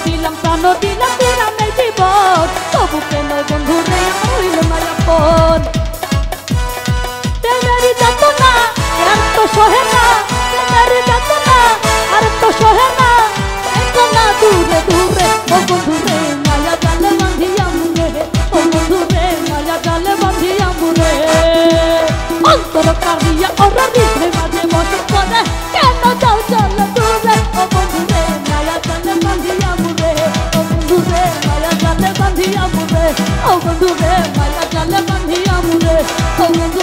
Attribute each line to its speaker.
Speaker 1: দিলাম প্রাণ দিলাম দিলাম এই জীবন তবু কেন বন্ধু রে হইল না আপন প্রেমেরই যাতনা আর তো সহে না প্রেমেরই যাতনা আর তো সহে না একো না দূরে দূরে ও বন্ধু রে মায়া জালে বাঁধিয়া মুরে ও বন্ধু রে মায়া জালে বাঁধিয়া মুরে অন্তর কারিয়া ওরা দিলে মাঝে বসে করে কেন যাও চলে দূরে ও বন্ধু রে মায়া জালে বাঁধিয়া মুরে ও বন্ধু রে মায়া জালে বাঁধিয়া মুরে ও বন্ধু রে মায়া জালে বাঁধিয়া মুরে ও বন্ধু